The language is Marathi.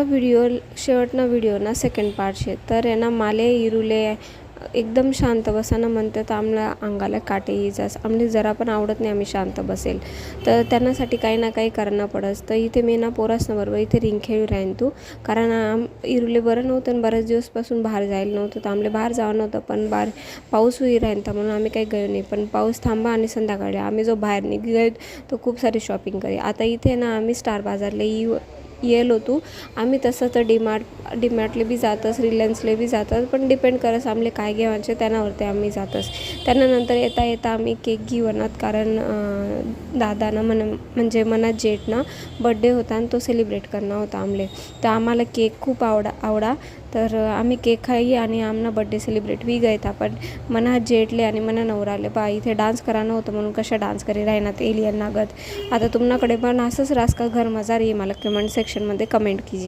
व्हिडिओ शेवटना व्हिडिओ ना सेकंड पार्ट शे तर आहे ना माले इरूले एकदम शांत बसानं म्हणते तर आम्हाला अंगाला काटे येईजास आम्हाला जरा पण आवडत नाही आम्ही शांत बसेल तर त्यांनासाठी काही ना काही करणं पडस. तर इथे मी ना पोरासनं बरोबर इथे रिंग खेळू राहीन तू कारण इरूले बरं नव्हतं आणि बऱ्याच दिवसपासून बाहेर जायला नव्हतं तर आम्हाला बाहेर जावं नव्हतं पण पाऊस होई राहीन तर म्हणून आम्ही काही गेलो नाही. पण पाऊस थांबा आणि संध्याकाळी आम्ही जो बाहेर निघलो तो खूप सारी शॉपिंग करी. आता इथे ना आम्ही स्टार बाजारला येलो होतो आम्ही. तसं तर डीमार्टले बी जातस रिलायन्सले बी जातात पण डिपेंड करस आमले काय घेवायचे त्याच्यावरती आम्ही जातस. त्यानंतर येता आम्ही केक घेऊनात कारण दादानं म्हणजे मनात जेठना बड्डे होता आणि तो सेलिब्रेट करणं होता आमले. तर आम्हाला केक खूप आवडा तर आम्ही केक खाई आणि आमना बड्डे सेलिब्रेट बी गयता. पण मना जेठले आणि मना नवराले बा इथे डान्स करायला होतं म्हणून कशा डान्स करी राहणार एलियन नागत. आता तुमच्याकडे पण असंच रास का घर मजा रही मला कमेंट सेक्शनमध्ये कमेंट कीजिए.